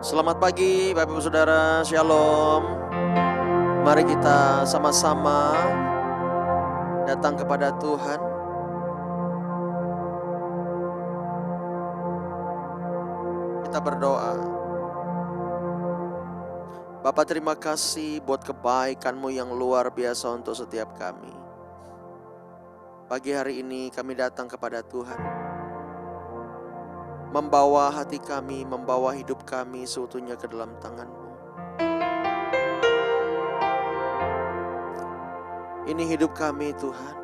Selamat pagi Bapak Ibu Saudara, Shalom. Mari kita sama-sama datang kepada Tuhan. Kita berdoa. Bapa, terima kasih buat kebaikan-Mu yang luar biasa untuk setiap kami. Pagi hari ini kami datang kepada Tuhan, membawa hati kami, membawa hidup kami seutuhnya ke dalam tangan-Mu. Ini hidup kami Tuhan,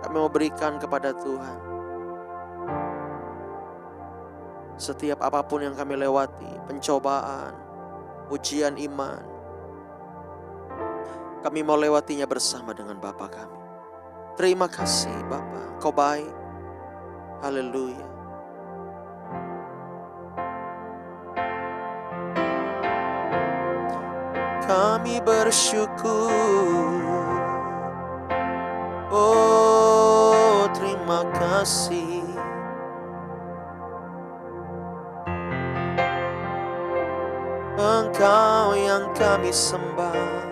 kami mau berikan kepada Tuhan. Setiap apapun yang kami lewati, pencobaan, ujian iman, kami mau lewatinya bersama dengan Bapa kami. Terima kasih Bapa, Kau baik. Haleluya. Kami bersyukur, oh terima kasih. Engkau yang kami sembah,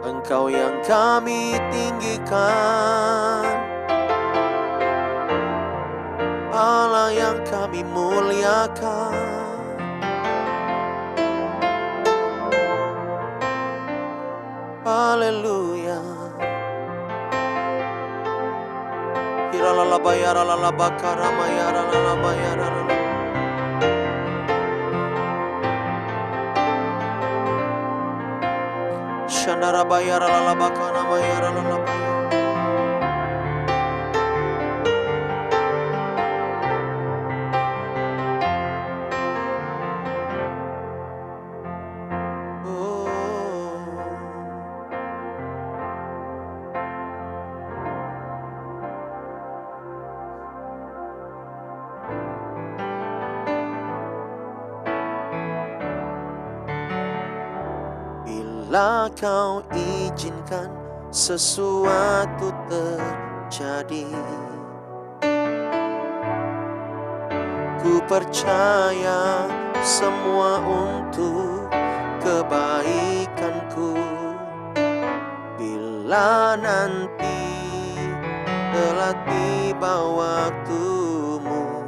Engkau yang kami tinggikan, Allah yang kami muliakan. Haleluya. Hiralalabayara lalabakara mayara lalabayara lalabakara. Shandarabayara lalabakara mayara lalabaya. Bila Kau izinkan sesuatu terjadi, ku percaya semua untuk kebaikanku. Bila nanti telah tiba waktumu,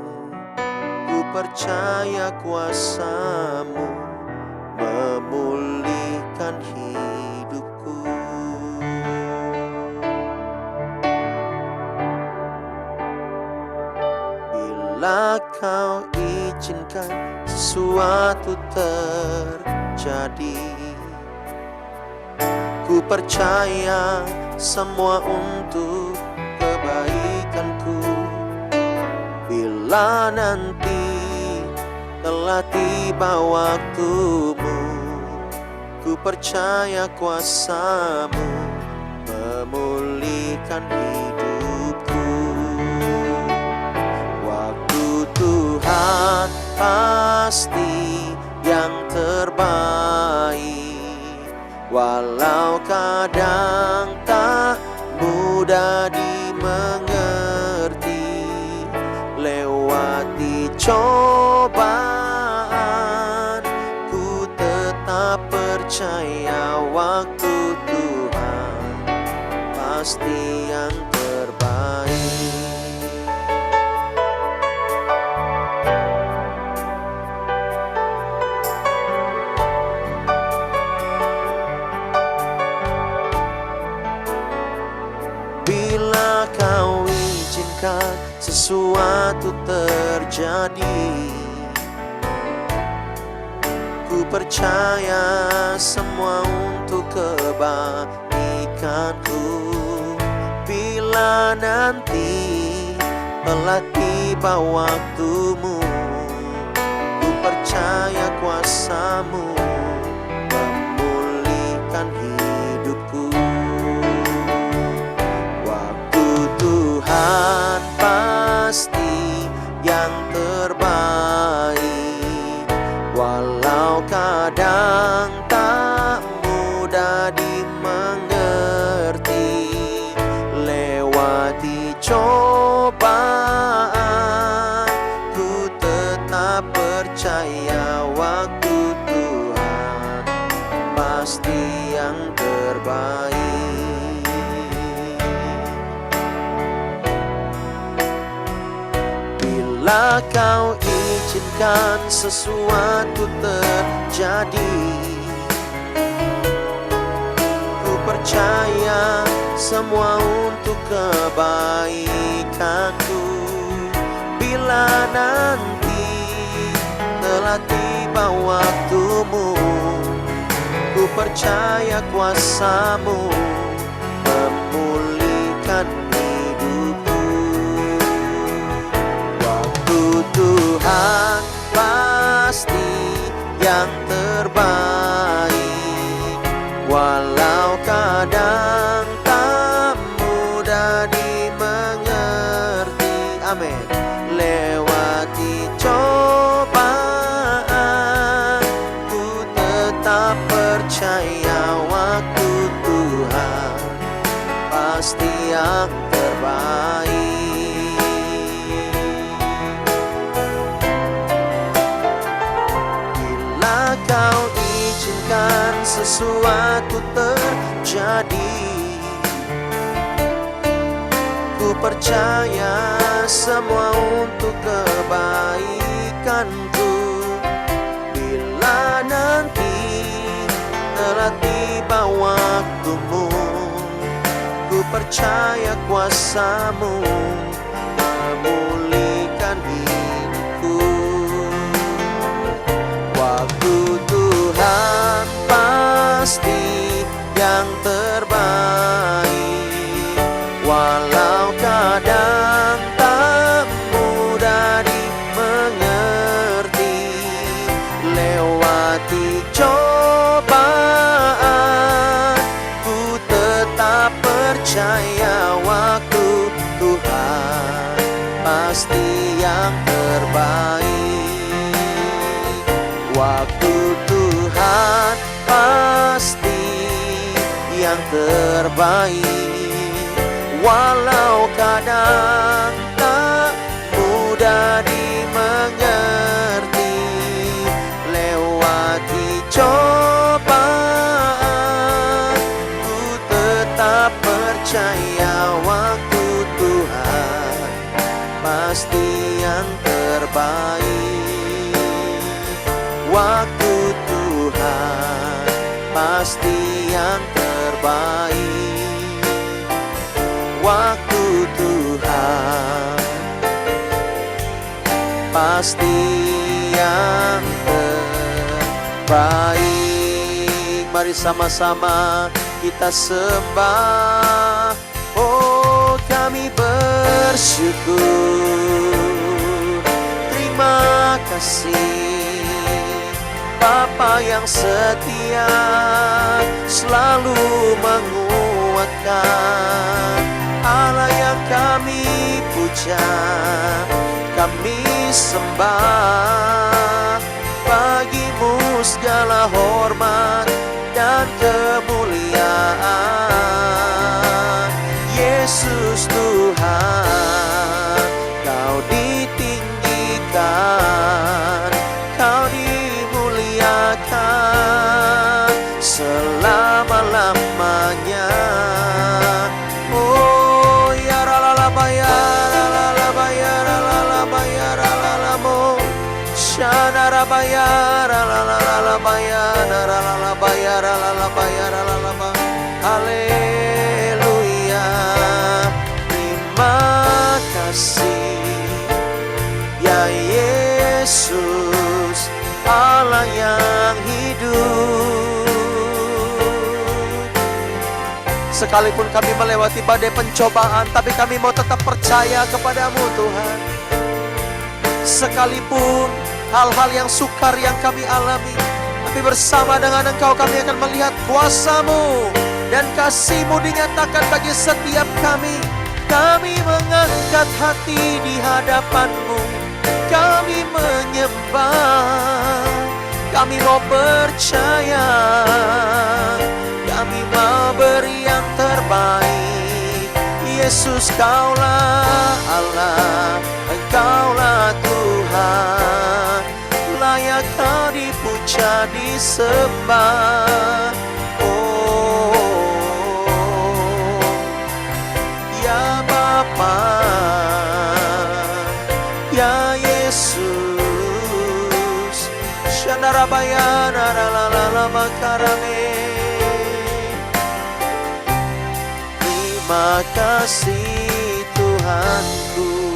ku percaya kuasa-Mu memulihkan hidupku. Bila Kau izinkan sesuatu terjadi, ku percaya semua untuk kebaikanku. Bila nanti telah tiba waktumu, ku percaya kuasa-Mu memulihkan hidupku. Waktu Tuhan pasti yang terbaik, walau kadang tak mudah dimengerti. Lewati cobaan, ku tetap percaya waktu Tuhan pasti yang terbaik. Bila Kau izinkan sesuatu terjadi, ku percaya semua untuk kebaikanku. Bila nanti telah tiba waktumu, ku percaya kuasa-Mu memulihkan hidupku. Waktu Tuhan pasti yang terbaik, walau kadang tak mudah dimengerti. Lewati cobaan, ku tetap percaya terbaik. Bila kau izinkan sesuatu terjadi, ku percaya semua untuk kebaikanku. Bila nanti telah tiba waktumu, ku percaya kuasa-Mu memulihkan hidupku. Waktu Tuhan pasti yang terbaik, walau kadang tak mudah dimengerti. Amin. Lewati cobaan, ku tetap percaya waktu Tuhan pasti yang terbaik. Bila kau izinkan sesuatu terjadi, ku percaya semua untuk kebaikanku. Bila nanti telah tiba waktumu, ku percaya kuasa-Mu memulihkan hidupku. Waktu Tuhan pasti yang terbaik, walau kadang tak mudah dimengerti. Lewati cobaan, ku tetap percaya waktu Tuhan pasti yang terbaik. Waktu Tuhan pasti yang terbaik, walau kadang tak mudah dimengerti. Lewati cobaan, ku tetap percaya waktu Tuhan pasti yang terbaik. Waktu Tuhan pasti yang terbaik. Waktu Tuhan pasti yang terbaik. Mari sama-sama kita sembah. Oh, kami bersyukur, terima kasih Bapa yang setia, selalu menguatkan. Allah yang kami puja, kami sembah. Bagi-Mu segala hormat dan kemuliaan. Yesus Tuhan, Kau ditinggikan, Kau dimuliakan selama-lamanya. Oh ya ralalaba ya ralalaba ya ralalaba ya ralalamo shanaraba ya ralalaba ya ralalaba ya ralalaba ya ralalaba. Haleluya, terima kasih ya Yesus, Allah yang hidup. Sekalipun kami melewati badai pencobaan, tapi kami mau tetap percaya kepada-Mu Tuhan. Sekalipun hal-hal yang sukar yang kami alami, tapi bersama dengan Engkau kami akan melihat kuasa-Mu dan kasih-Mu dinyatakan bagi setiap kami. Kami mengangkat hati di hadapan-Mu, kami menyembah, kami mau percaya, kami mau beri yang terbaik. Yesus, Kaulah Allah, Engkaulah Tuhan, layak Kau dipuja, disembah. Oh Yesus. Shandarabayana ralalala makarame. Terima kasih Tuhanku.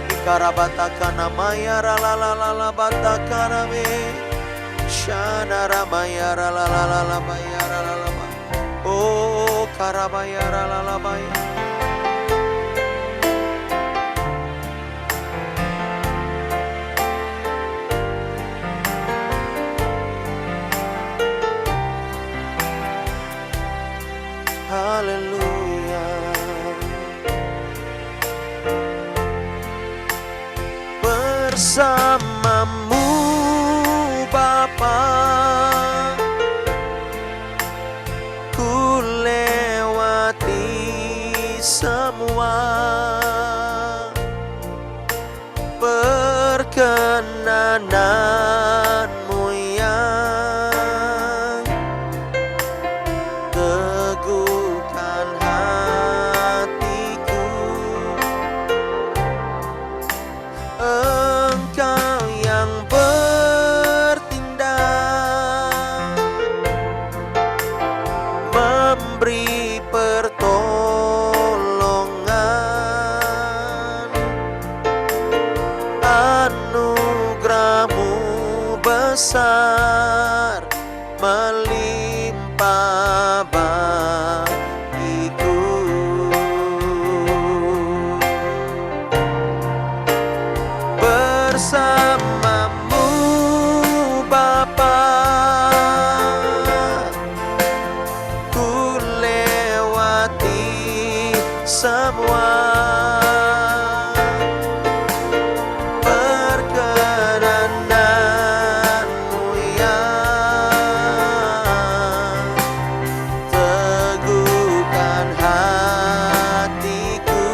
Ikarabatakana maya ralalala batakarame. Shandaramaya ralalala maya ralalala. Oh karabaya ralalala maya. Haleluya. Bersamamu Bapa, ku lewati semua perkenananmu yang teguhkan hatiku. Engkau yang bertindak, memberi pertolongan, anugerahmu besar melimpah bagiku. Bersamamu Bapa, ku lewati semua perkenananmu yang teguhkan hatiku.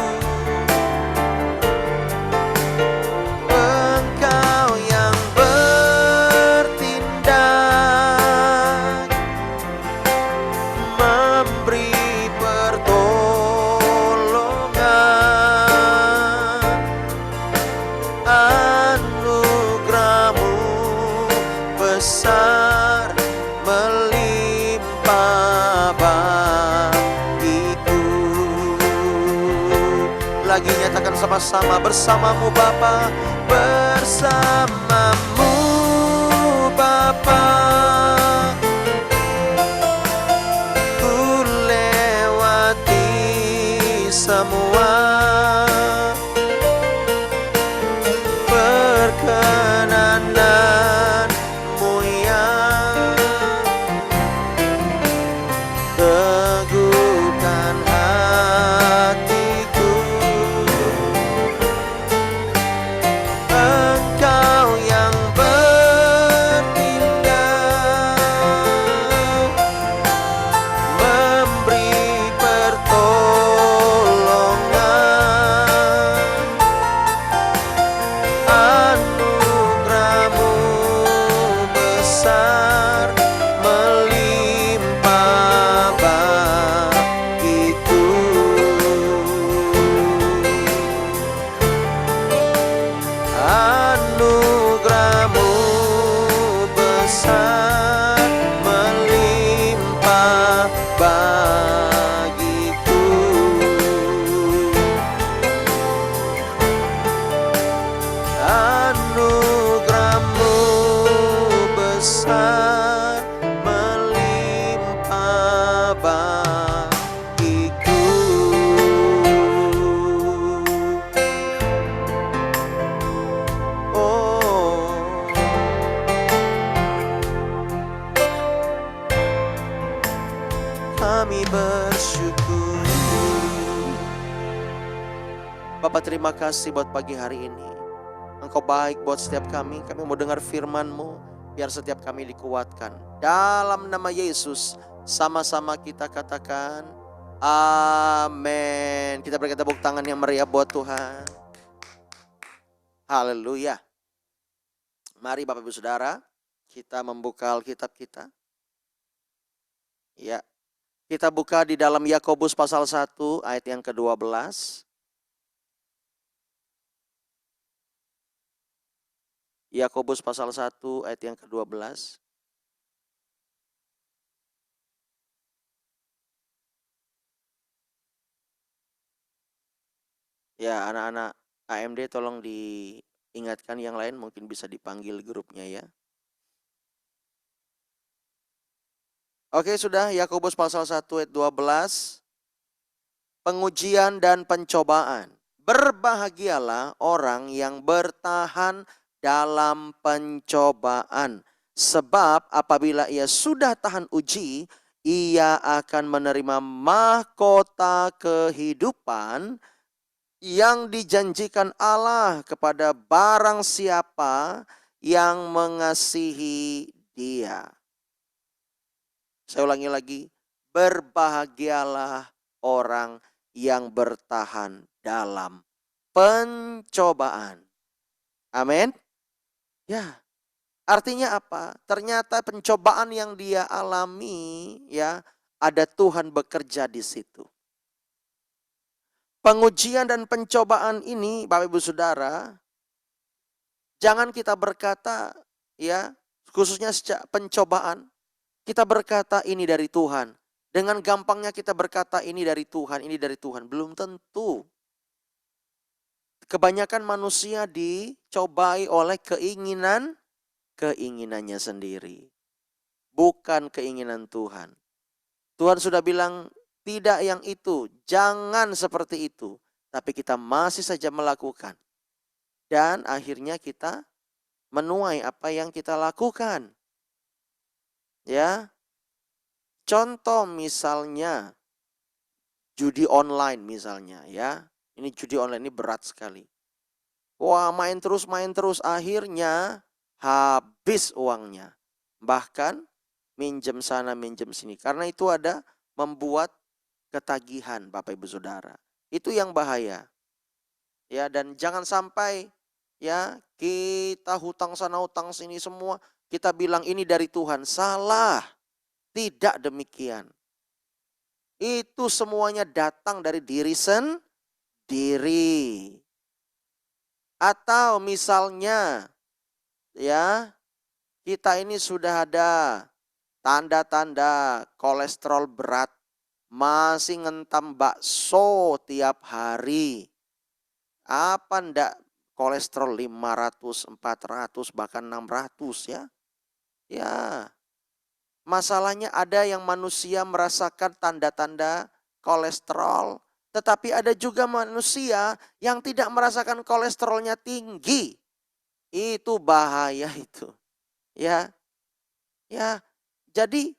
Engkau yang bertindak, memberi pertolongan, anugerahmu besar melimpah bagiku. Lagi nyatakan sama-sama, bersamamu Bapa, bersamamu Bapa, ku lewati semua perkenananmu yang teguhkan hatiku. Engkau yang bertindak, memberi pertolongan, anugerahmu besar melimpah bagiku. Anugerahmu besar melimpah bagiku. Anugerahmu besar melimpah bagiku. Oh, kami bersyukur. Bapak, terima kasih buat pagi hari ini. Engkau baik buat setiap kami. Kami mau dengar firman-Mu, biar setiap kami dikuatkan. Dalam nama Yesus, sama-sama kita katakan amin. Kita berikan tepuk tangan yang meriah buat Tuhan. Haleluya. Mari Bapak Ibu Saudara, kita membuka Alkitab kita. Ya, kita buka di dalam Yakobus pasal 1 ayat yang ke-12. Yakobus pasal 1 ayat yang ke-12. Ya, anak-anak AMD tolong diingatkan, yang lain mungkin bisa dipanggil grupnya ya. Oke, sudah. Yakobus pasal 1 ayat 12. Pengujian dan pencobaan. Berbahagialah orang yang bertahan dalam pencobaan. Sebab apabila ia sudah tahan uji, ia akan menerima mahkota kehidupan yang dijanjikan Allah kepada barang siapa yang mengasihi Dia. Saya ulangi lagi, berbahagialah orang yang bertahan dalam pencobaan. Amin. Ya, artinya apa? Ternyata pencobaan yang dia alami, ya, ada Tuhan bekerja di situ. Pengujian dan pencobaan ini, Bapak Ibu Saudara, jangan kita berkata, ya, khususnya sejak pencobaan, kita berkata ini dari Tuhan. Dengan gampangnya kita berkata ini dari Tuhan, ini dari Tuhan. Belum tentu. Kebanyakan manusia dicobai oleh keinginannya sendiri. Bukan keinginan Tuhan. Tuhan sudah bilang, tidak yang itu, jangan seperti itu. Tapi kita masih saja melakukan. Dan akhirnya kita menuai apa yang kita lakukan. Ya. Contoh misalnya judi online misalnya ya. Ini judi online ini berat sekali. Wah, main terus akhirnya habis uangnya. Bahkan minjem sana minjem sini. Karena itu ada membuat ketagihan Bapak Ibu Saudara. Itu yang bahaya. Ya, dan jangan sampai ya kita hutang sana hutang sini semua kita bilang ini dari Tuhan. Salah. Tidak demikian. Itu semuanya datang dari diri sendiri. Atau misalnya ya, kita ini sudah ada tanda-tanda kolesterol berat, masih ngentam bakso tiap hari. Apa ndak kolesterol 500, 400, bahkan 600 ya? Ya. Masalahnya ada yang manusia merasakan tanda-tanda kolesterol, tetapi ada juga manusia yang tidak merasakan kolesterolnya tinggi. Itu bahaya itu. Ya. Ya. Jadi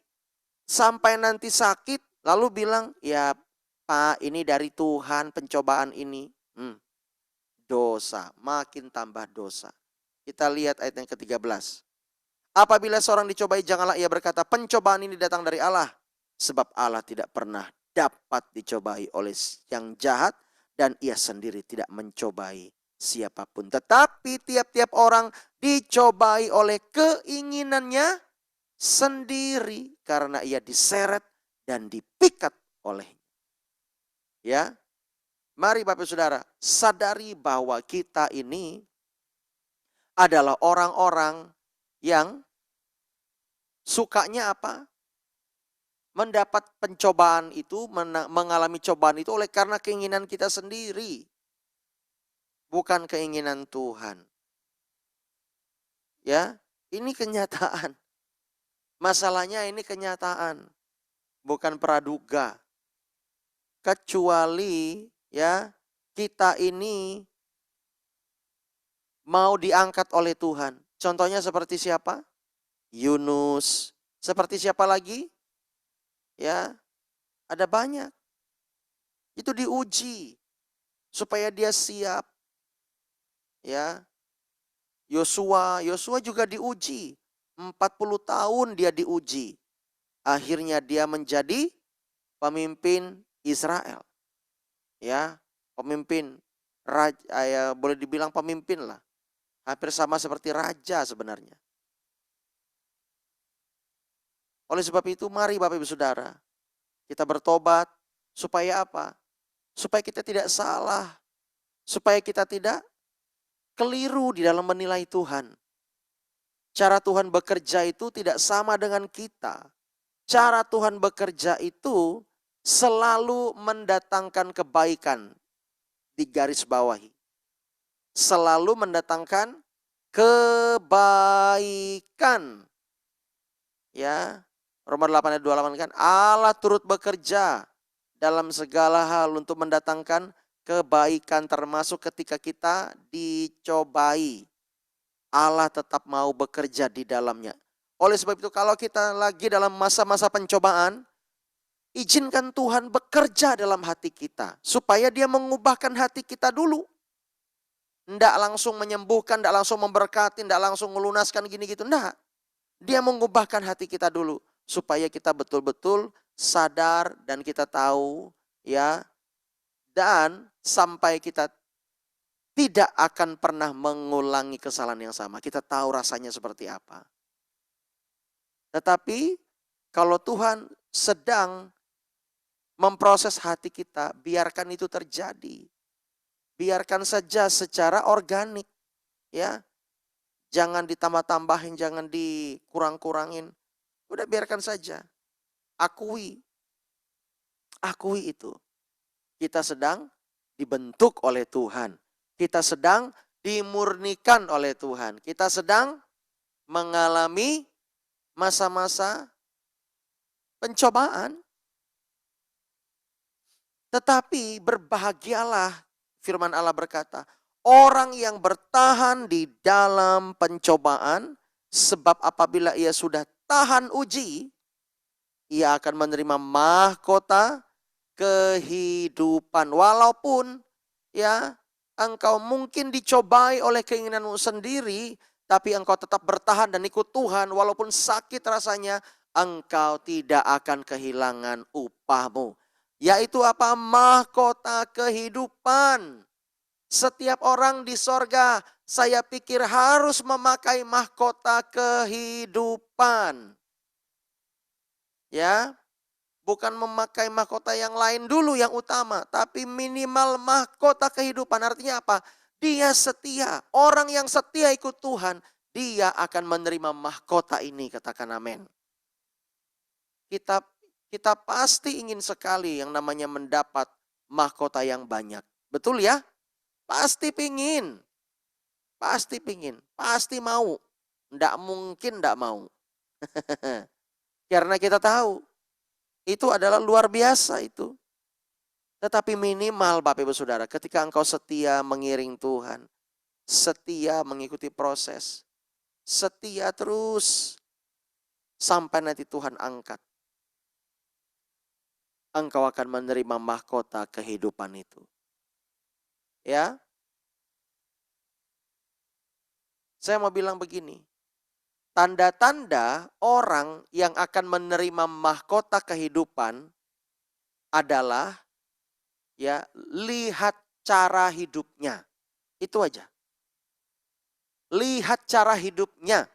sampai nanti sakit lalu bilang, "Ya, Pak, ini dari Tuhan pencobaan ini." Dosa, makin tambah dosa. Kita lihat ayat yang ke-13. Apabila seorang dicobai, janganlah ia berkata, pencobaan ini datang dari Allah. Sebab Allah tidak pernah dapat dicobai oleh yang jahat, dan ia sendiri tidak mencobai siapapun. Tetapi tiap-tiap orang dicobai oleh keinginannya sendiri, karena ia diseret dan dipikat olehnya. Ya, mari Bapak Saudara, sadari bahwa kita ini adalah orang-orang yang sukanya apa? Mendapat pencobaan itu, mengalami cobaan itu oleh karena keinginan kita sendiri. Bukan keinginan Tuhan. Ya, ini kenyataan. Masalahnya ini kenyataan. Bukan praduga. Kecuali ya, kita ini mau diangkat oleh Tuhan. Contohnya seperti siapa? Yunus. Seperti siapa lagi? Ya, ada banyak. Itu diuji supaya dia siap. Ya. Yosua juga diuji. 40 tahun dia diuji. Akhirnya dia menjadi pemimpin Israel. Ya, pemimpin raja, ya, boleh dibilang pemimpin lah. Hampir sama seperti raja sebenarnya. Oleh sebab itu mari Bapak Ibu Saudara, kita bertobat supaya apa? Supaya kita tidak salah, supaya kita tidak keliru di dalam menilai Tuhan. Cara Tuhan bekerja itu tidak sama dengan kita. Cara Tuhan bekerja itu selalu mendatangkan kebaikan, di garis bawahi. Selalu mendatangkan kebaikan. Ya, Roma 8 ayat 28 kan, Allah turut bekerja dalam segala hal untuk mendatangkan kebaikan, termasuk ketika kita dicobai. Allah tetap mau bekerja di dalamnya. Oleh sebab itu kalau kita lagi dalam masa-masa pencobaan, izinkan Tuhan bekerja dalam hati kita. Supaya dia mengubahkan hati kita dulu. Nggak langsung menyembuhkan, nggak langsung memberkati, nggak langsung melunaskan gini gitu. Nggak. Dia mengubahkan hati kita dulu. Supaya kita betul-betul sadar dan kita tahu. Ya. Dan sampai kita tidak akan pernah mengulangi kesalahan yang sama. Kita tahu rasanya seperti apa. Tetapi kalau Tuhan sedang memproses hati kita, biarkan itu terjadi. Biarkan saja secara organik. Ya, jangan ditambah-tambahin, jangan dikurang-kurangin. Udah biarkan saja. Akui itu. Kita sedang dibentuk oleh Tuhan. Kita sedang dimurnikan oleh Tuhan. Kita sedang mengalami masa-masa pencobaan. Tetapi berbahagialah, firman Allah berkata, orang yang bertahan di dalam pencobaan, sebab apabila ia sudah tahan uji, ia akan menerima mahkota kehidupan. Walaupun ya engkau mungkin dicobai oleh keinginanmu sendiri, tapi engkau tetap bertahan dan ikut Tuhan, walaupun sakit rasanya, engkau tidak akan kehilangan upahmu. Yaitu apa? Mahkota kehidupan. Setiap orang di sorga, saya pikir harus memakai mahkota kehidupan. Ya, bukan memakai mahkota yang lain dulu yang utama, tapi minimal mahkota kehidupan. Artinya apa? Dia setia. Orang yang setia ikut Tuhan, dia akan menerima mahkota ini, katakan amin. Kita pasti ingin sekali yang namanya mendapat mahkota yang banyak. Betul ya? Pasti pingin. Pasti pingin. Pasti mau. Nggak mungkin nggak mau. Karena kita tahu itu adalah luar biasa itu. Tetapi minimal Bapak Ibu Saudara, ketika engkau setia mengiring Tuhan, setia mengikuti proses, setia terus sampai nanti Tuhan angkat, engkau akan menerima mahkota kehidupan itu. Ya. Saya mau bilang begini, tanda-tanda orang yang akan menerima mahkota kehidupan adalah ya, lihat cara hidupnya. Itu aja. Lihat cara hidupnya.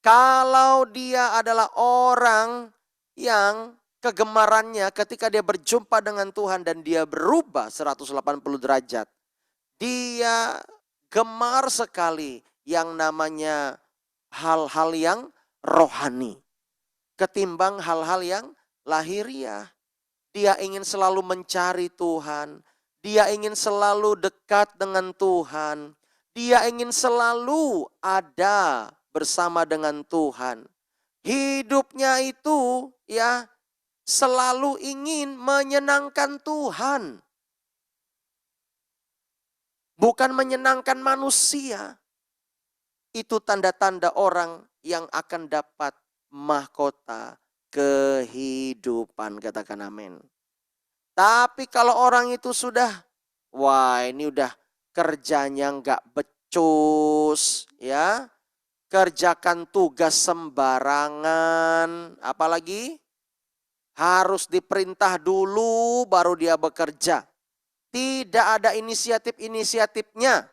Kalau dia adalah orang yang kegemarannya ketika dia berjumpa dengan Tuhan dan dia berubah 180 derajat. Dia gemar sekali yang namanya hal-hal yang rohani. Ketimbang hal-hal yang lahiriah. Dia ingin selalu mencari Tuhan. Dia ingin selalu dekat dengan Tuhan. Dia ingin selalu ada bersama dengan Tuhan. Hidupnya itu ya selalu ingin menyenangkan Tuhan. Bukan menyenangkan manusia. Itu tanda-tanda orang yang akan dapat mahkota kehidupan, katakan amin. Tapi kalau orang itu sudah, wah ini udah kerjanya nggak becus, ya, kerjakan tugas sembarangan, apalagi harus diperintah dulu baru dia bekerja. Tidak ada inisiatif-inisiatifnya.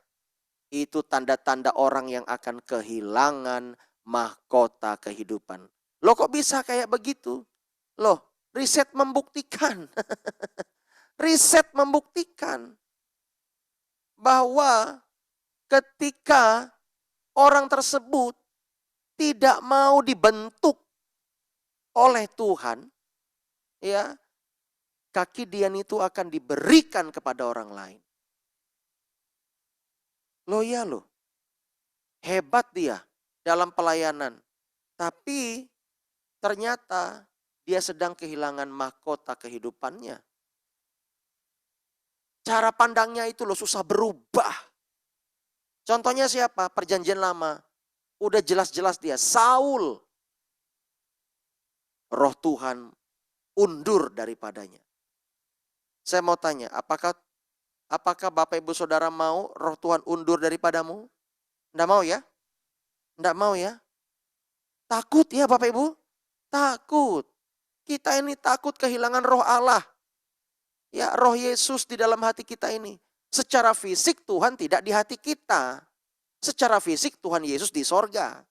Itu tanda-tanda orang yang akan kehilangan mahkota kehidupan. Loh kok bisa kayak begitu? Loh, riset membuktikan. Riset membuktikan bahwa ketika orang tersebut tidak mau dibentuk oleh Tuhan, ya, kaki Dian itu akan diberikan kepada orang lain. Loh ya loh, hebat dia dalam pelayanan. Tapi ternyata dia sedang kehilangan mahkota kehidupannya. Cara pandangnya itu loh susah berubah. Contohnya siapa? Perjanjian Lama. Udah jelas-jelas dia, Saul. Roh Tuhan undur daripadanya. Saya mau tanya, apakah Bapak Ibu Saudara mau roh Tuhan undur daripadamu? Enggak mau ya? Enggak mau ya? Takut ya Bapak Ibu? Takut. Kita ini takut kehilangan roh Allah. Ya, roh Yesus di dalam hati kita ini. Secara fisik Tuhan tidak di hati kita. Secara fisik Tuhan Yesus di sorga.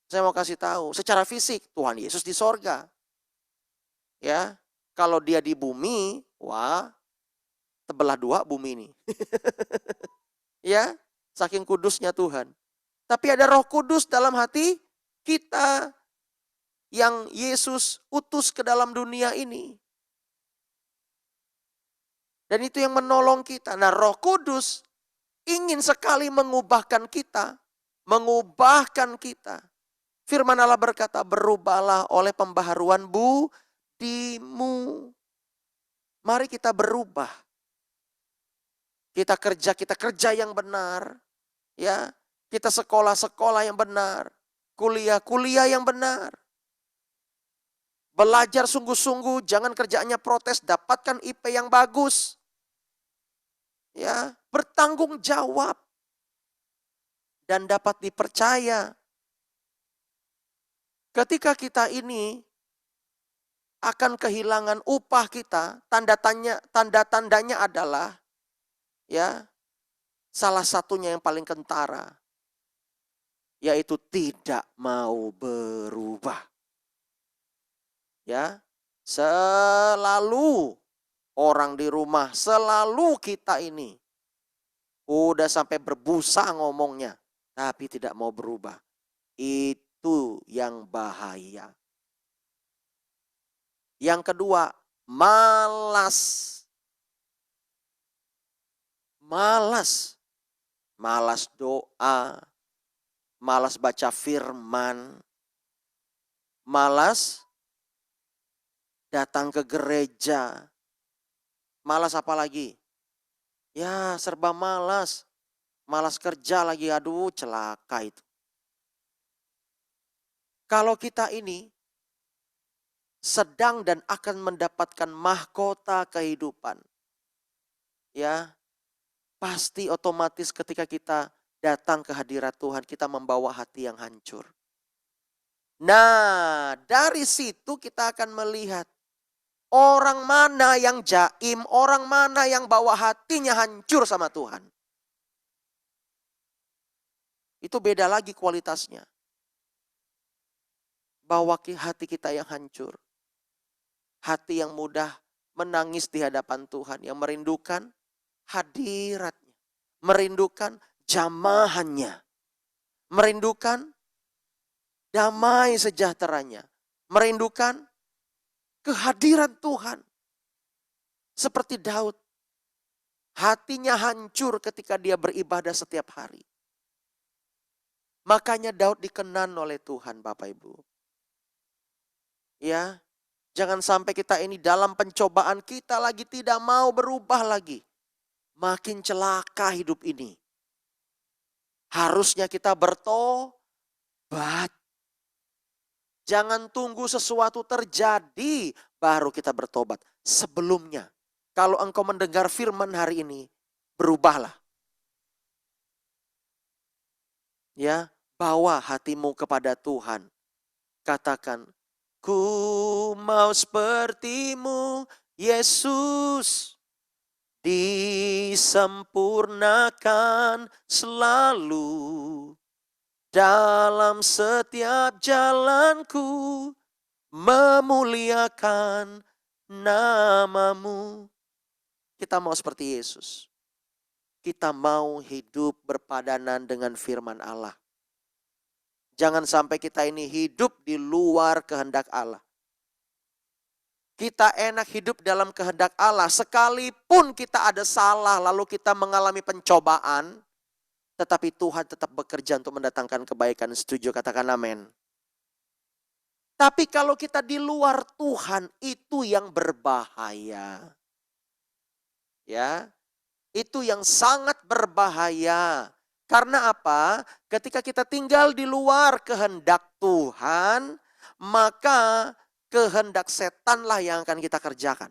Saya mau kasih tahu, secara fisik Tuhan Yesus di sorga. Ya, kalau dia di bumi, wah, tebelah dua bumi ini. Ya, saking kudusnya Tuhan. Tapi ada Roh Kudus dalam hati kita yang Yesus utus ke dalam dunia ini. Dan itu yang menolong kita. Nah, Roh Kudus ingin sekali mengubahkan kita. Mengubahkan kita. Firman Allah berkata, berubahlah oleh pembaharuan budimu. Mari kita berubah. Kita kerja yang benar. Ya, kita sekolah yang benar. Kuliah yang benar. Belajar sungguh-sungguh, jangan kerjaannya protes, dapatkan IP yang bagus. Ya, bertanggung jawab dan dapat dipercaya. Ketika kita ini akan kehilangan upah kita, tanda-tandanya adalah ya, salah satunya yang paling kentara, yaitu tidak mau berubah. Ya, selalu orang di rumah, selalu kita ini udah sampai berbusa ngomongnya, tapi tidak mau berubah. Itu yang bahaya. Yang kedua, malas. Malas doa, malas baca firman, malas datang ke gereja. Malas apa lagi? Ya, serba malas. Malas kerja lagi, aduh celaka itu. Kalau kita ini sedang dan akan mendapatkan mahkota kehidupan. Ya, pasti otomatis ketika kita datang ke hadirat Tuhan, kita membawa hati yang hancur. Nah, dari situ kita akan melihat orang mana yang jaim, orang mana yang bawa hatinya hancur sama Tuhan. Itu beda lagi kualitasnya. Bawa hati kita yang hancur. Hati yang mudah menangis di hadapan Tuhan, yang merindukan hadiratnya, merindukan jamahannya, merindukan damai sejahteranya, merindukan kehadiran Tuhan. Seperti Daud, hatinya hancur ketika dia beribadah setiap hari. Makanya Daud dikenan oleh Tuhan, Bapak Ibu. Ya, jangan sampai kita ini dalam pencobaan kita lagi tidak mau berubah lagi. Makin celaka hidup ini. Harusnya kita bertobat. Jangan tunggu sesuatu terjadi baru kita bertobat. Sebelumnya, kalau engkau mendengar firman hari ini, berubahlah. Ya, bawa hatimu kepada Tuhan. Katakan, ku mau sepertimu, Yesus. Disempurnakan selalu dalam setiap jalanku, memuliakan namamu. Kita mau seperti Yesus. Kita mau hidup berpadanan dengan firman Allah. Jangan sampai kita ini hidup di luar kehendak Allah. Kita enak hidup dalam kehendak Allah, sekalipun kita ada salah lalu kita mengalami pencobaan, tetapi Tuhan tetap bekerja untuk mendatangkan kebaikan. Setuju? Katakan amin. Tapi kalau kita di luar Tuhan, itu yang berbahaya. Ya, itu yang sangat berbahaya. Karena apa? Ketika kita tinggal di luar kehendak Tuhan, maka kehendak setanlah yang akan kita kerjakan.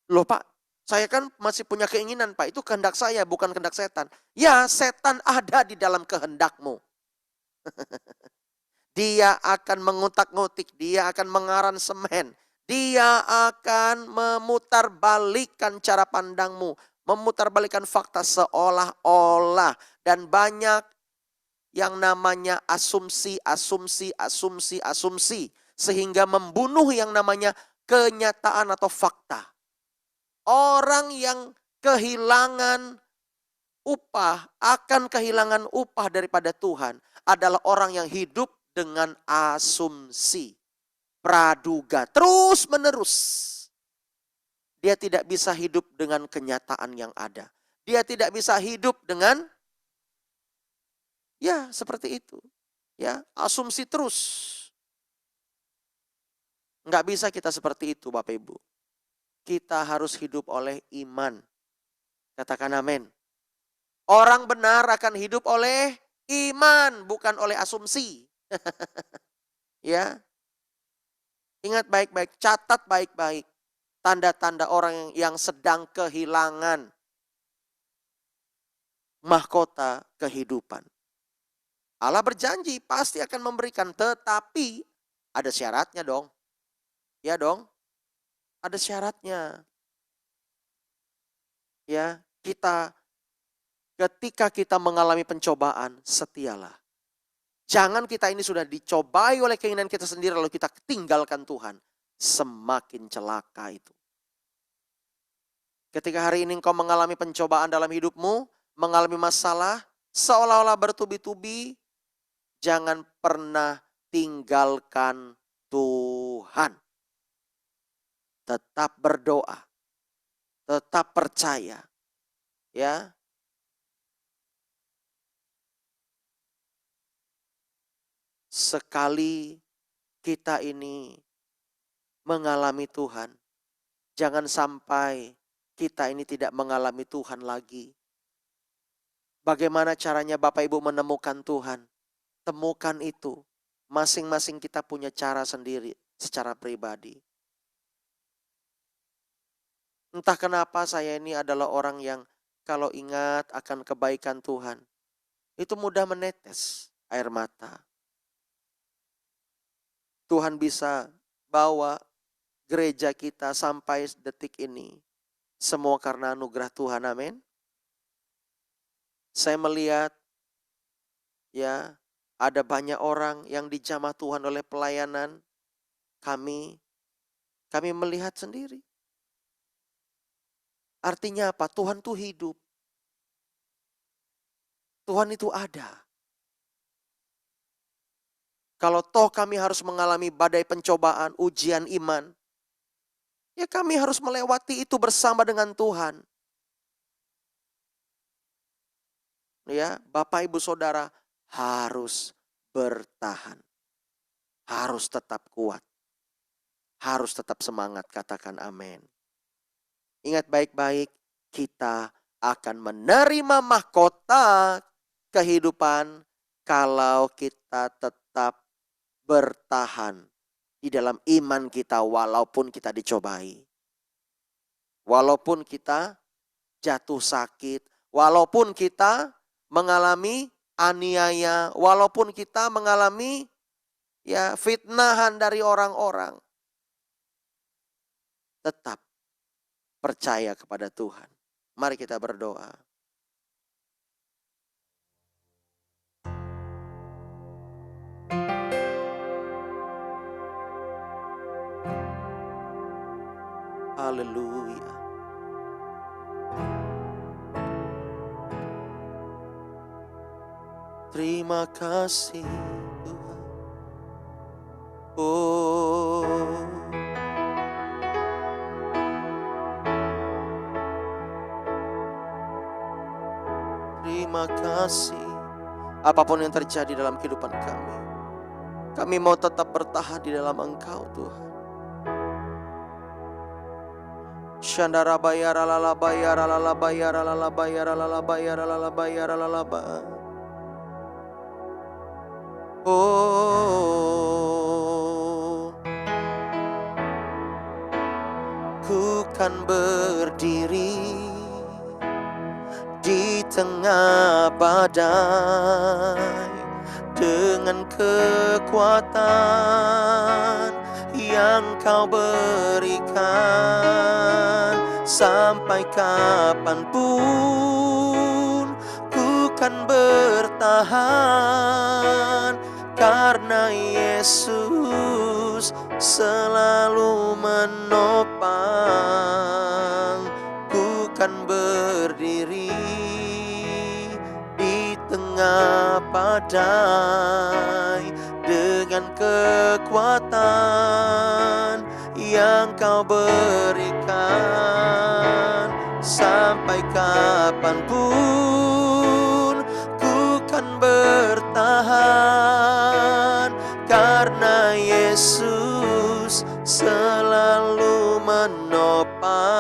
Loh Pak, saya kan masih punya keinginan Pak, itu kehendak saya bukan kehendak setan. Ya, setan ada di dalam kehendakmu. Dia akan mengutak-ngutik, dia akan mengaransemen, dia akan memutarbalikkan cara pandangmu, memutarbalikkan fakta seolah-olah, dan banyak yang namanya asumsi, sehingga membunuh yang namanya kenyataan atau fakta. Orang yang kehilangan upah, akan kehilangan upah daripada Tuhan adalah orang yang hidup dengan asumsi, praduga, terus menerus. Dia tidak bisa hidup dengan kenyataan yang ada. Dia tidak bisa hidup dengan, ya seperti itu. Ya, asumsi terus. Nggak bisa kita seperti itu Bapak Ibu. Kita harus hidup oleh iman. Katakan amin. Orang benar akan hidup oleh iman, bukan oleh asumsi. Ya. Ingat baik-baik, catat baik-baik. Tanda-tanda orang yang sedang kehilangan mahkota kehidupan. Allah berjanji pasti akan memberikan, tetapi ada syaratnya dong. Ya dong, ada syaratnya. Ya, ketika kita mengalami pencobaan, setialah. Jangan kita ini sudah dicobai oleh keinginan kita sendiri lalu kita tinggalkan Tuhan. Semakin celaka itu. Ketika hari ini engkau mengalami pencobaan dalam hidupmu, mengalami masalah, seolah-olah bertubi-tubi, jangan pernah tinggalkan Tuhan. Tetap berdoa, tetap percaya. Ya. Sekali kita ini mengalami Tuhan, jangan sampai kita ini tidak mengalami Tuhan lagi. Bagaimana caranya Bapak Ibu menemukan Tuhan? Temukan itu. Masing-masing kita punya cara sendiri secara pribadi. Entah kenapa saya ini adalah orang yang kalau ingat akan kebaikan Tuhan, itu mudah menetes air mata. Tuhan bisa bawa gereja kita sampai detik ini. Semua karena anugerah Tuhan, amin. Saya melihat ya ada banyak orang yang dijamah Tuhan oleh pelayanan kami melihat sendiri. Artinya apa? Tuhan itu hidup. Tuhan itu ada. Kalau toh kami harus mengalami badai pencobaan, ujian iman, ya kami harus melewati itu bersama dengan Tuhan. Ya, Bapak Ibu Saudara harus bertahan. Harus tetap kuat. Harus tetap semangat, katakan amin. Ingat baik-baik, kita akan menerima mahkota kehidupan kalau kita tetap bertahan di dalam iman kita walaupun kita dicobai. Walaupun kita jatuh sakit, walaupun kita mengalami aniaya, walaupun kita mengalami ya fitnahan dari orang-orang. Tetap percaya kepada Tuhan. Mari kita berdoa. Haleluya. Terima kasih Tuhan. Oh, terima kasih. Apapun yang terjadi dalam kehidupan kami mau tetap bertahan di dalam Engkau Tuhan. Shandara bayara lala bayara lala bayara lala bayara lala bayara lala bayara lala ba. Oh, ku kan berdiri di tengah badai dengan kekuatan yang Kau berikan. Sampai kapanpun ku kan bertahan, karena Yesus selalu menopang. Ku kan berdiri di tengah badai dengan kekuatan yang Kau berikan. Sampai kapanpun ku kan bertahan, karena Yesus selalu menopang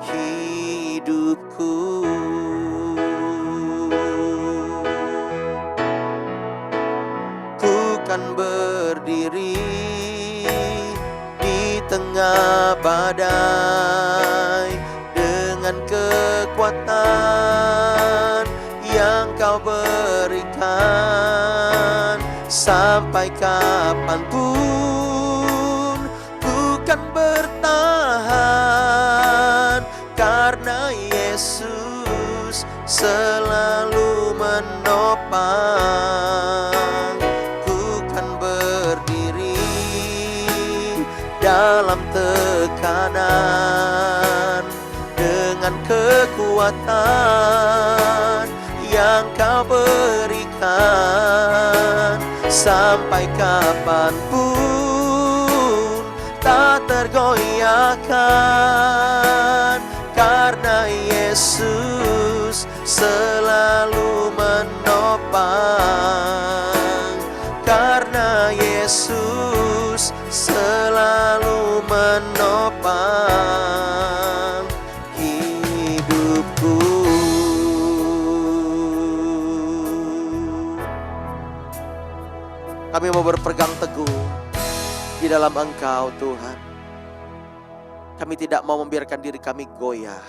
hidupku. Ku kan berdiri di tengah badai dengan kekuatan yang Kau berikan. Sampai kapanpun ku kan bertahan, karena Yesus selalu menopang. Ku kan berdiri dalam tekanan dengan kekuatan yang Kau berikan. Sampai kapanpun tak tergoyahkan, karena Yesus selalu menopang. Karena Yesus selalu menopang hidupku. Kami mau berpegang teguh di dalam Engkau Tuhan. Kami tidak mau membiarkan diri kami goyah.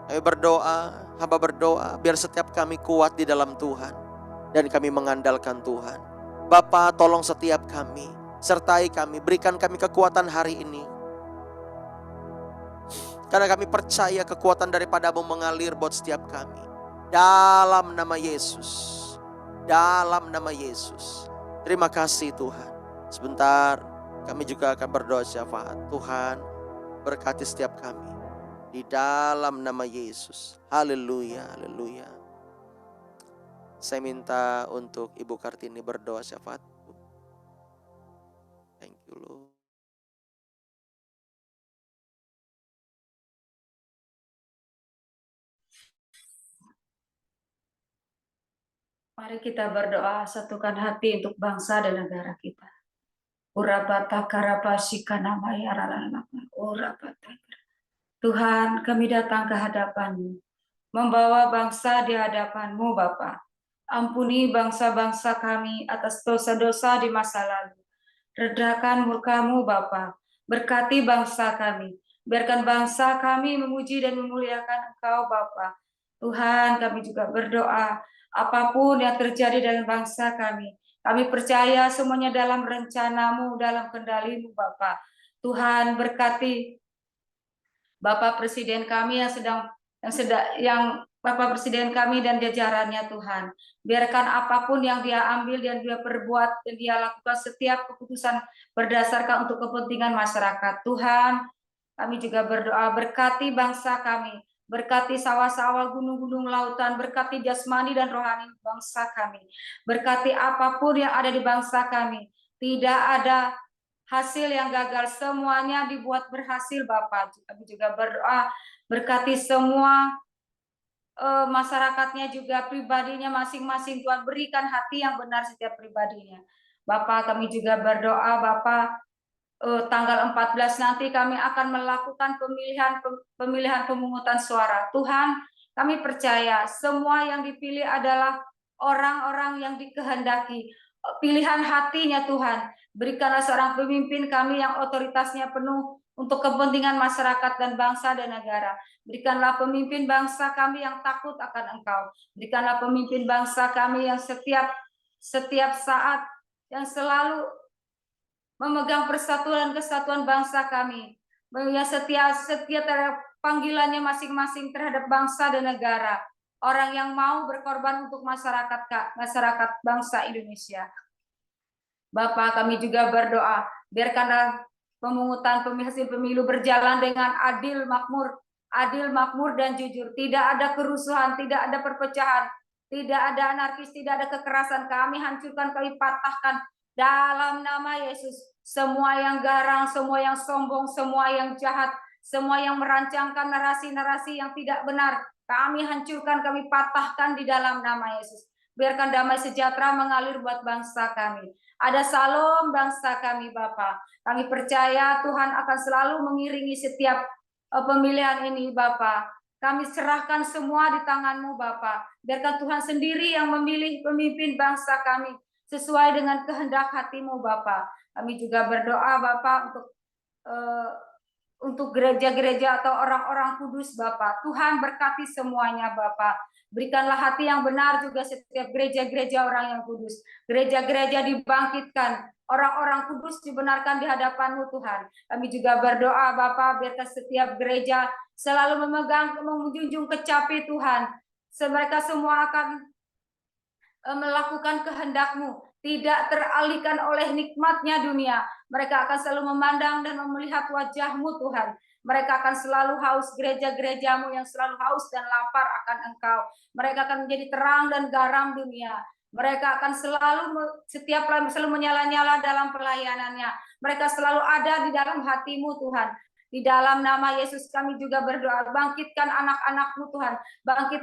Kami berdoa, hamba berdoa, biar setiap kami kuat di dalam Tuhan, dan kami mengandalkan Tuhan. Bapa, tolong setiap kami, sertai kami, berikan kami kekuatan hari ini. Karena kami percaya kekuatan daripada-Mu mengalir buat setiap kami. Dalam nama Yesus. Dalam nama Yesus. Terima kasih Tuhan. Sebentar kami juga akan berdoa syafaat. Tuhan, berkati setiap kami di dalam nama Yesus. Haleluya, haleluya. Saya minta untuk Ibu Kartini berdoa syafaat. Thank you Lord. Mari kita berdoa, satukan hati untuk bangsa dan negara kita. Tuhan, kami datang ke hadapan-Mu, membawa bangsa di hadapan-Mu Bapa. Ampuni bangsa-bangsa kami atas dosa-dosa di masa lalu. Redakan murka-Mu Bapa. Berkati bangsa kami. Biarkan bangsa kami memuji dan memuliakan Engkau Bapa. Tuhan, kami juga berdoa, apapun yang terjadi dalam bangsa kami percaya semuanya dalam rencana-Mu, dalam kendali-Mu Bapa. Tuhan, berkati Bapak Presiden kami yang Bapak Presiden kami dan jajarannya Tuhan. Biarkan apapun yang dia ambil dan dia perbuat dan dia lakukan setiap keputusan berdasarkan untuk kepentingan masyarakat. Tuhan, kami juga berdoa berkati bangsa kami. Berkati sawah-sawah, gunung-gunung, lautan. Berkati jasmani dan rohani bangsa kami. Berkati apapun yang ada di bangsa kami. Tidak ada hasil yang gagal. Semuanya dibuat berhasil, Bapak. Kami juga berdoa berkati semua masyarakatnya juga, pribadinya masing-masing. Tuhan, berikan hati yang benar setiap pribadinya. Bapak, kami juga berdoa, Bapak, tanggal 14 nanti kami akan melakukan pemilihan pemungutan suara. Tuhan, kami percaya semua yang dipilih adalah orang-orang yang dikehendaki. Pilihan hatinya Tuhan, berikanlah seorang pemimpin kami yang otoritasnya penuh untuk kepentingan masyarakat dan bangsa dan negara. Berikanlah pemimpin bangsa kami yang takut akan Engkau. Berikanlah pemimpin bangsa kami yang setiap saat yang selalu memegang persatuan kesatuan bangsa kami, yang setia terhadap panggilannya masing-masing terhadap bangsa dan negara, orang yang mau berkorban untuk masyarakat bangsa Indonesia. Bapak, kami juga berdoa, biarkanlah pemungutan hasil pemilu berjalan dengan adil, makmur dan jujur. Tidak ada kerusuhan, tidak ada perpecahan, tidak ada anarkis, tidak ada kekerasan. Kami hancurkan, kami patahkan dalam nama Yesus. Semua yang garang, semua yang sombong, semua yang jahat, semua yang merancangkan narasi-narasi yang tidak benar, kami hancurkan, kami patahkan di dalam nama Yesus. Biarkan damai sejahtera mengalir buat bangsa kami. Ada salom bangsa kami, Bapak. Kami percaya Tuhan akan selalu mengiringi setiap pemilihan ini, Bapak. Kami serahkan semua di tangan-Mu, Bapak. Biarkan Tuhan sendiri yang memilih pemimpin bangsa kami sesuai dengan kehendak hati-Mu, Bapak. Kami juga berdoa, Bapak, untuk gereja-gereja atau orang-orang kudus, Bapak. Tuhan berkati semuanya, Bapak. Berikanlah hati yang benar juga setiap gereja-gereja orang yang kudus. Gereja-gereja dibangkitkan, orang-orang kudus dibenarkan di hadapan-Mu, Tuhan. Kami juga berdoa, Bapak, biarkan setiap gereja selalu menjunjung kecapi, Tuhan. Mereka semua akan melakukan kehendak-Mu, tidak teralihkan oleh nikmatnya dunia. Mereka akan selalu memandang dan melihat wajah-Mu, Tuhan. Mereka akan selalu haus, gereja-gereja-Mu yang selalu haus dan lapar akan Engkau. Mereka akan menjadi terang dan garam dunia. Mereka akan selalu menyala-nyala dalam pelayanannya. Mereka selalu ada di dalam hati-Mu, Tuhan. Di dalam nama Yesus kami juga berdoa, bangkitkan anak-anak-Mu, Tuhan.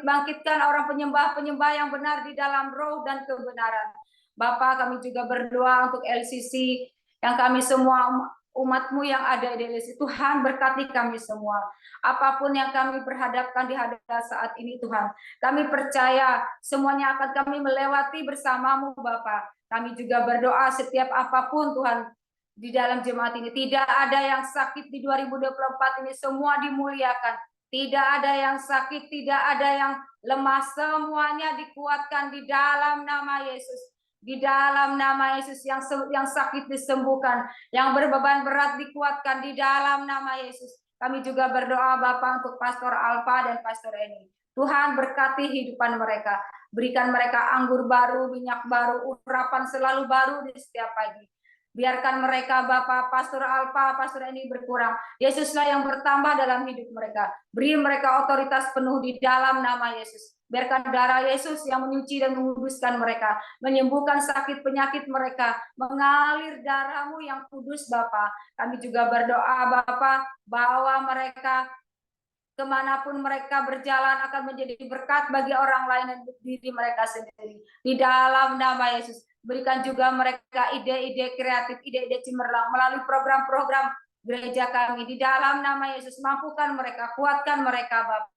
Bangkitkan orang penyembah-penyembah yang benar di dalam roh dan kebenaran. Bapak, kami juga berdoa untuk LCC, yang kami semua umat-Mu yang ada di LCC. Tuhan, berkati kami semua. Apapun yang kami berhadapkan di hadapan saat ini, Tuhan. Kami percaya semuanya akan kami melewati bersama-Mu, Bapak. Kami juga berdoa setiap apapun, Tuhan, di dalam jemaat ini. Tidak ada yang sakit di 2024 ini, semua dimuliakan. Tidak ada yang sakit, tidak ada yang lemah, semuanya dikuatkan di dalam nama Yesus. Di dalam nama Yesus, yang sakit disembuhkan, yang berbeban berat dikuatkan di dalam nama Yesus. Kami juga berdoa, Bapak, untuk Pastor Alfa dan Pastor Eni. Tuhan, berkati hidupan mereka. Berikan mereka anggur baru, minyak baru, urapan selalu baru di setiap pagi. Biarkan mereka, Bapak, Pastor Alfa, Pastor Eni berkurang. Yesuslah yang bertambah dalam hidup mereka. Beri mereka otoritas penuh di dalam nama Yesus. Biarkan darah Yesus yang menyuci dan menguduskan mereka, menyembuhkan sakit penyakit mereka, mengalir darah-Mu yang kudus, Bapak. Kami juga berdoa, Bapak, bahwa mereka kemanapun mereka berjalan akan menjadi berkat bagi orang lain dan diri mereka sendiri. Di dalam nama Yesus, berikan juga mereka ide-ide kreatif, ide-ide cemerlang melalui program-program gereja kami. Di dalam nama Yesus, mampukan mereka, kuatkan mereka, Bapak.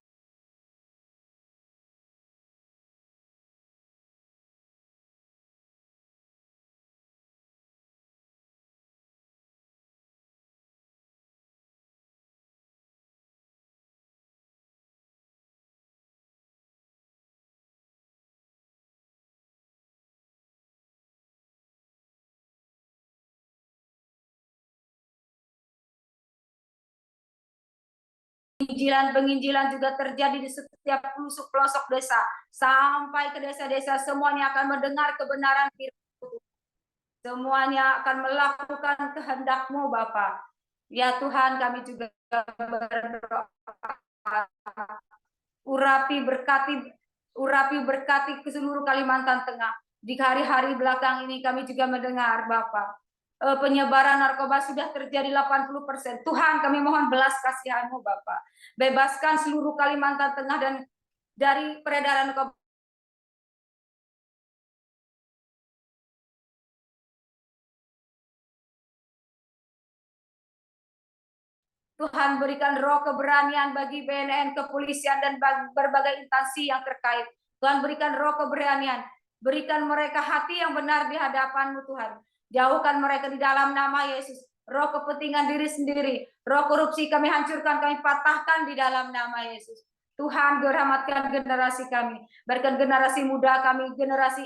Penginjilan juga terjadi di setiap pelosok desa, sampai ke desa-desa. Semuanya akan mendengar kebenaran firman-Mu. Semuanya akan melakukan kehendak-Mu, Bapa. Ya Tuhan, kami juga berdoa urapi berkati ke seluruh Kalimantan Tengah. Di hari-hari belakang ini kami juga mendengar Bapak, penyebaran narkoba sudah terjadi 80%. Tuhan, kami mohon belas kasihan-Mu Bapak. Bebaskan seluruh Kalimantan Tengah dan dari peredaran narkoba. Tuhan, berikan roh keberanian bagi BNN, kepolisian, dan berbagai instansi yang terkait. Tuhan, berikan roh keberanian. Berikan mereka hati yang benar di hadapan-Mu Tuhan. Jauhkan mereka di dalam nama Yesus. Roh kepentingan diri sendiri, roh korupsi kami hancurkan, kami patahkan di dalam nama Yesus. Tuhan, rahmatkan generasi kami. Berikan generasi muda kami, generasi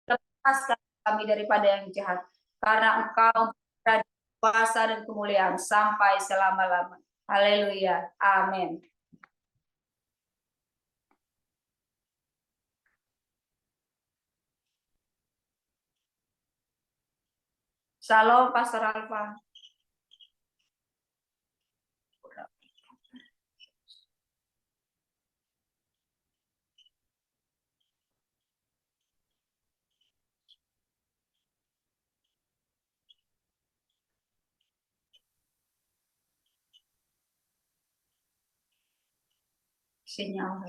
lepaskan kami daripada yang jahat. Karena Engkau berada kuasa dan kemuliaan sampai selama-lamanya. Haleluya. Amin. Shalom, Pastor Alfa. Sinyal.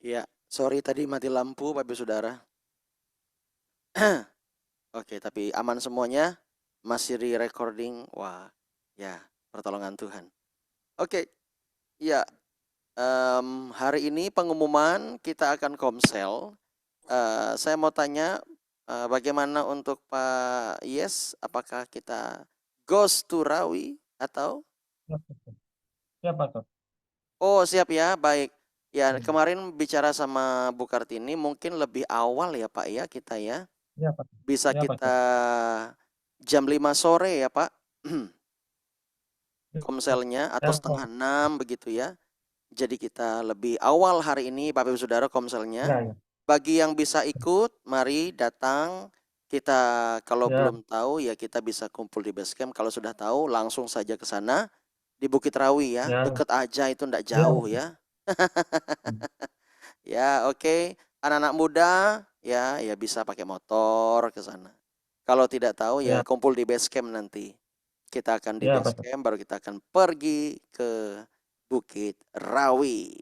Ya, sorry tadi mati lampu Bapak Ibu Saudara. Oke, tapi aman semuanya? Masih re-recording? Wah, ya, pertolongan Tuhan. Oke, ya, hari ini pengumuman kita akan komsel. Saya mau tanya, bagaimana untuk Pak Yes? Apakah kita goes to Rawi atau? Siap, Pak. Oh, siap ya, baik. Ya, kemarin bicara sama Bu Kartini, mungkin lebih awal ya Pak ya kita ya. Ya, Pak. Bisa Ya, kita jam 5 sore ya Pak. Komselnya atau setengah 6 begitu ya. Jadi kita lebih awal hari ini Bapak Ibu Saudara komselnya. Ya, ya. Bagi yang bisa ikut, mari datang. Kita kalau Ya. belum tahu ya kita bisa kumpul di base camp. Kalau sudah tahu langsung saja ke sana di Bukit Rawi ya. Ya. Deket aja itu enggak jauh ya. Ya, oke. Anak-anak muda ya bisa pakai motor ke sana. Kalau tidak tahu ya kumpul di base camp nanti. Kita akan di base camp, baru kita akan pergi ke Bukit Rawi.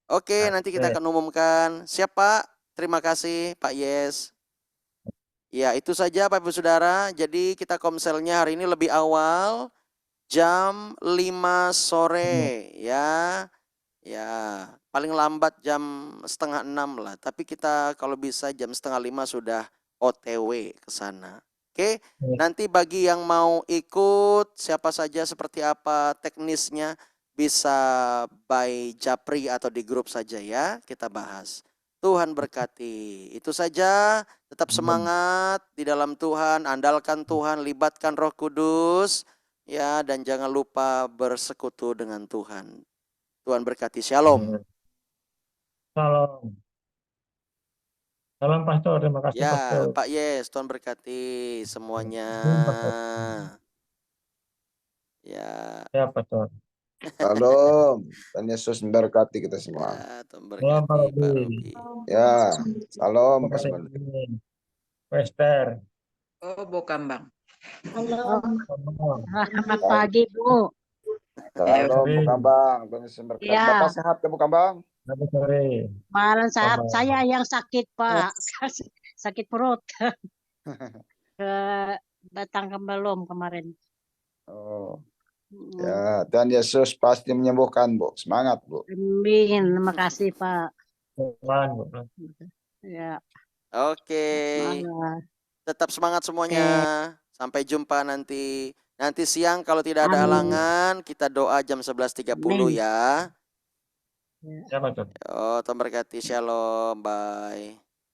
Oke, nanti kita akan umumkan. Siap Pak? Terima kasih Pak Yes. Ya, itu saja Bapak Ibu Saudara. Jadi kita komselnya hari ini lebih awal, jam 5 sore ya. Ya, paling lambat jam setengah 6 lah. Tapi kita kalau bisa jam setengah 5 sudah OTW ke sana. Oke, nanti bagi yang mau ikut, siapa saja seperti apa teknisnya, bisa by Japri atau di grup saja ya, kita bahas. Tuhan berkati. Itu saja, tetap semangat di dalam Tuhan, andalkan Tuhan, libatkan Roh Kudus, ya, dan jangan lupa bersekutu dengan Tuhan. Tuhan berkati. Shalom. Salam. Salam Pastor, terima kasih Ya, Pastor. Pak Yes, Tuhan berkati semuanya. Ya. Ya Pastor. Shalom. Tuhan Yesus memberkati kita semua. Ya, Tuhan berkati Pak Robi. Ya, salam. Wester. Oh, bukan Bang. Halo. Selamat pagi Bu. Salam Bu Kambang. Tuhan Yesus memberkati. Ya. Bapak sehat ya Bu Kambang? Selamat sore. Malam sehat. Saya yang sakit Pak. Sakit perut. Datang ke belum kemarin. Oh. Ya, Tuhan Yesus pasti menyembuhkan Bu. Semangat Bu. Amin. Terima kasih Pak. Ya. Oke. Tetap semangat semuanya. Sampai jumpa nanti Nanti siang kalau tidak ada Amin. halangan, kita doa jam 11.30 Amin. ya. Ya, Pak Ustadz. Oh, Tuhan berkati. Shalom. Bye.